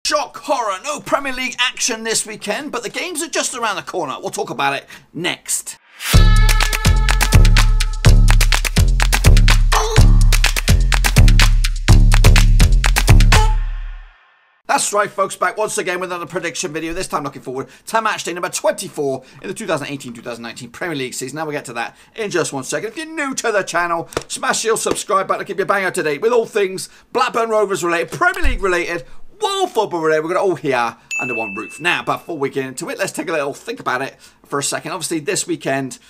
Shock, horror, no Premier League action this weekend, but the games are just around the corner. We'll talk about it next. That's right, folks, back once again with another prediction video, this time looking forward to match day number 24 in the 2018-2019 Premier League season. Now we'll get to that in just 1 second. If you're new to the channel, smash your subscribe button to keep you bang up to date with all things Blackburn Rovers related, Premier League related, world football related. We're going to all here under one roof. Now, before we get into it, let's take a little think about it for a second. Obviously, this weekend,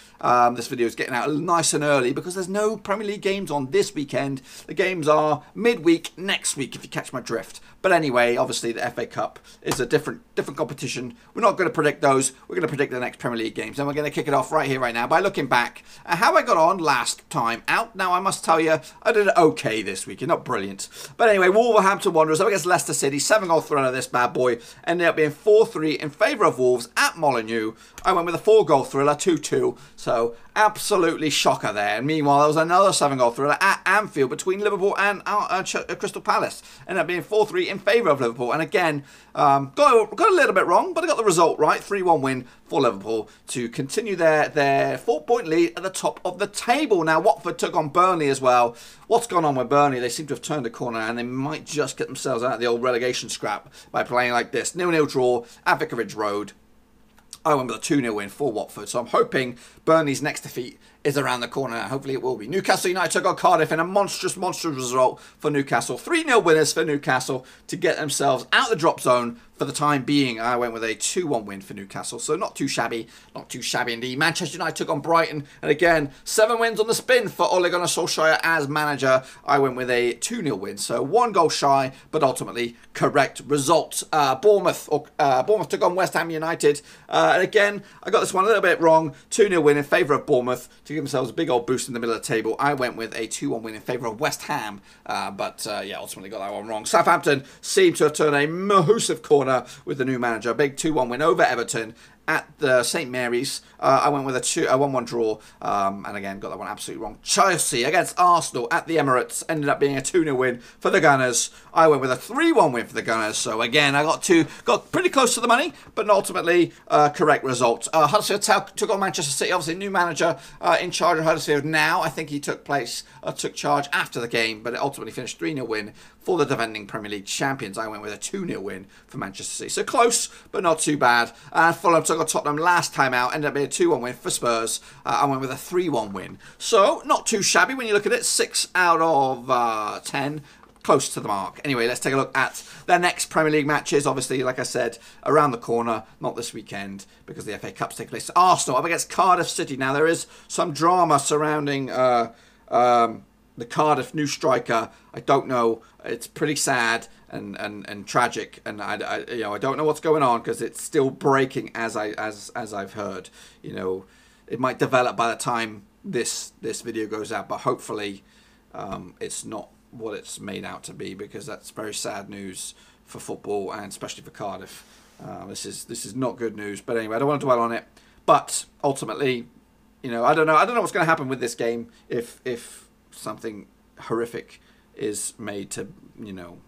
this video is getting out nice and early because there's no Premier League games on this weekend. The games are midweek next week, if you catch my drift. But anyway, obviously, the FA Cup is a different competition. We're not going to predict those. We're going to predict the next Premier League games. And we're going to kick it off right here, right now, by looking back at how I got on last time out. Now, I must tell you, I did okay this weekend. Not brilliant. But anyway, Wolverhampton Wanderers up against Leicester City. 7-goal thriller, this bad boy. Ended up being 4-3 in favour of Wolves at Molineux. I went with a 4-goal thriller, 2-2. So, absolutely shocker there. And meanwhile, there was another 7-goal thriller at Anfield between Liverpool and Crystal Palace. Ended up being 4-3 in favour of Liverpool. And again, got a little bit wrong, but I got the result right. 3-1 win for Liverpool to continue their 4-point lead at the top of the table. Now, Watford took on Burnley as well. What's gone on with Burnley? They seem to have turned a corner and they might just get themselves out of the old relegation scrap by playing like this. 0-0 draw at Vicarage Road. I went with a 2-0 win for Watford, so I'm hoping Burnley's next defeat is around the corner. Hopefully it will be. Newcastle United took on Cardiff in a monstrous result for Newcastle. 3-0 winners for Newcastle to get themselves out the drop zone for the time being. I went with a 2-1 win for Newcastle, so not too shabby indeed. Manchester United took on Brighton, and again, 7 wins on the spin for Ole Gunnar Solskjaer as manager. I went with a 2-0 win, so 1 goal shy, but ultimately correct result. Bournemouth took on West Ham United, and again, I got this one a little bit wrong. 2-0 win in favour of Bournemouth to give themselves a big old boost in the middle of the table. I went with a 2-1 win in favour of West Ham, but yeah, ultimately got that one wrong. Southampton seemed to have turned a massive corner with the new manager. A big 2-1 win over Everton at the St Mary's. I went with a 1-1 draw, and again, got that one absolutely wrong. Chelsea against Arsenal at the Emirates ended up being a 2-0 win for the Gunners. I went with a 3-1 win for the Gunners, so again, I got pretty close to the money, but ultimately, correct result. Huddersfield took on Manchester City, obviously new manager in charge of Huddersfield now. I think he took charge after the game, but it ultimately finished 3-0 win for the defending Premier League champions. I went with a 2-0 win for Manchester City. So close, but not too bad. And Fulham took on Tottenham last time out. Ended up being a 2-1 win for Spurs. I went with a 3-1 win. So not too shabby when you look at it. 6 out of 10. Close to the mark. Anyway, let's take a look at their next Premier League matches. Obviously, like I said, around the corner. Not this weekend because the FA Cup's taking place. Arsenal up against Cardiff City. Now, there is some drama surrounding the Cardiff new striker. I don't know. It's pretty sad and tragic, and I don't know what's going on because it's still breaking as I've heard. You know, it might develop by the time this video goes out, but hopefully it's not what it's made out to be, because that's very sad news for football and especially for Cardiff. This is not good news. But anyway, I don't want to dwell on it. But ultimately, you know, I don't know what's going to happen with this game if something horrific is made to, you know,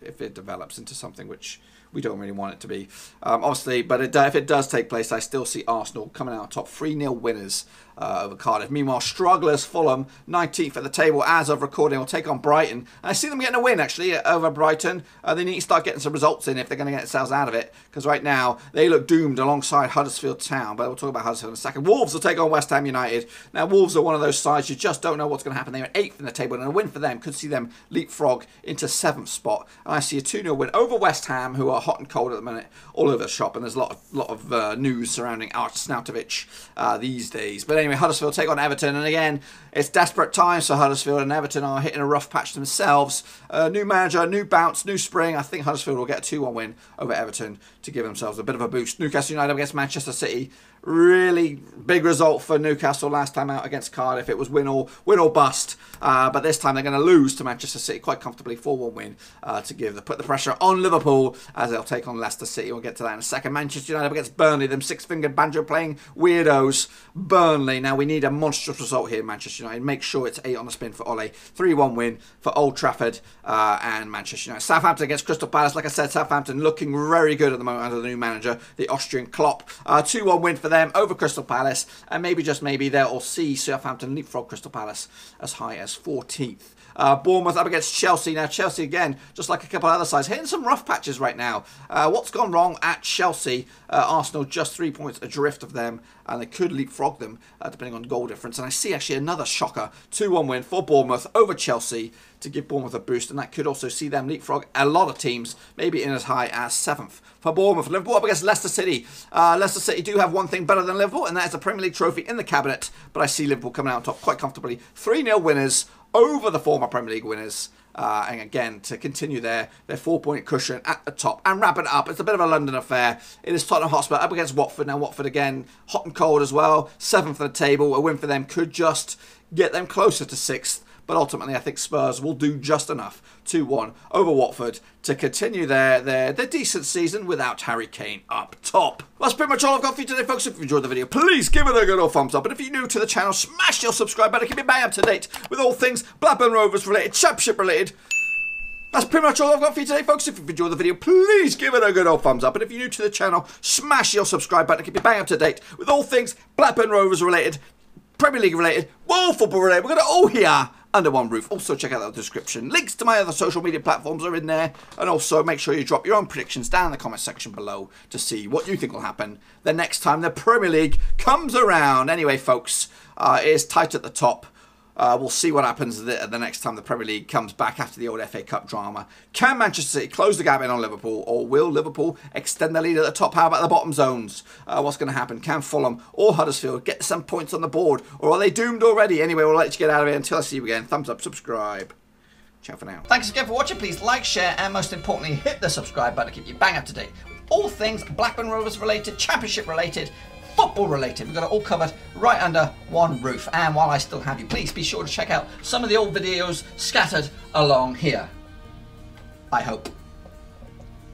if it develops into something which we don't really want it to be. Obviously, but if it does take place, I still see Arsenal coming out top 3-0 winners over Cardiff. Meanwhile, strugglers Fulham, 19th at the table as of recording, will take on Brighton. And I see them getting a win, actually, over Brighton. They need to start getting some results in if they're going to get themselves out of it, because right now they look doomed alongside Huddersfield Town. But we'll talk about Huddersfield in a second. Wolves will take on West Ham United. Now, Wolves are one of those sides you just don't know what's going to happen. They're 8th in the table, and a win for them could see them leapfrog into 7th spot. And I see a 2-0 win over West Ham, who are hot and cold at the minute, all over the shop, and there's a lot of news surrounding Art Snautovic these days. But anyway, Huddersfield take on Everton, and again, it's desperate times for Huddersfield, and Everton are hitting a rough patch themselves. New manager, new bounce, new spring. I think Huddersfield will get a 2-1 win over Everton to give themselves a bit of a boost. Newcastle United against Manchester City. Really big result for Newcastle last time out against Cardiff. It was win or bust. But this time they're going to lose to Manchester City quite comfortably. 4-1 win to put the pressure on Liverpool as they'll take on Leicester City. We'll get to that in a second. Manchester United against Burnley, them six-fingered banjo-playing weirdos. Burnley. Now we need a monstrous result here, Manchester United. Make sure it's 8 on the spin for Ole. 3-1 win for Old Trafford and Manchester United. Southampton against Crystal Palace. Like I said, Southampton looking very good at the moment under the new manager, the Austrian Klopp. 2-1 win for them over Crystal Palace, and maybe, just maybe, they'll see Southampton leapfrog Crystal Palace as high as 14th. Bournemouth up against Chelsea. Now Chelsea again, just like a couple of other sides, hitting some rough patches right now. What's gone wrong at Chelsea? Arsenal just 3 points adrift of them, and they could leapfrog them depending on goal difference. And I see actually another shocker, 2-1 win for Bournemouth over Chelsea to give Bournemouth a boost, and that could also see them leapfrog a lot of teams, maybe in as high as 7th for Bournemouth. Liverpool up against Leicester City. Leicester City do have one thing better than Liverpool, and that is a Premier League trophy in the cabinet, but I see Liverpool coming out on top quite comfortably. 3-0 winners over the former Premier League winners, and again to continue their 4-point cushion at the top. And wrap it up, it's a bit of a London affair. It is Tottenham Hotspur up against Watford. Now Watford again hot and cold as well, 7th of the table. A win for them could just get them closer to 6th, but ultimately I think Spurs will do just enough. 2-1 over Watford to continue their decent season without Harry Kane up top. Well, that's pretty much all I've got for you today, folks. If you enjoyed the video, please give it a good old thumbs up. And if you're new to the channel, smash your subscribe button. Keep me bang up to date with all things Blackburn Rovers related, Championship related. That's pretty much all I've got for you today, folks. If you've enjoyed the video, please give it a good old thumbs up. And if you're new to the channel, smash your subscribe button. Keep me bang up to date with all things Blackburn Rovers related, Premier League related, world football related. We're going to all here under one roof. Also check out the description. Links to my other social media platforms are in there. And also make sure you drop your own predictions down in the comment section below to see what you think will happen the next time the Premier League comes around. Anyway, folks, it is tight at the top. We'll see what happens the next time the Premier League comes back after the old FA Cup drama. Can Manchester City close the gap in on Liverpool, or will Liverpool extend the lead at the top? How about the bottom zones? What's going to happen? Can Fulham or Huddersfield get some points on the board, or are they doomed already? Anyway, we'll let you get out of here. Until I see you again, thumbs up, subscribe. Ciao for now. Thanks again for watching. Please like, share, and most importantly, hit the subscribe button to keep you bang up to date with all things Blackburn Rovers related, Championship related, football related. We've got it all covered right under one roof. And while I still have you, please be sure to check out some of the old videos scattered along here. I hope.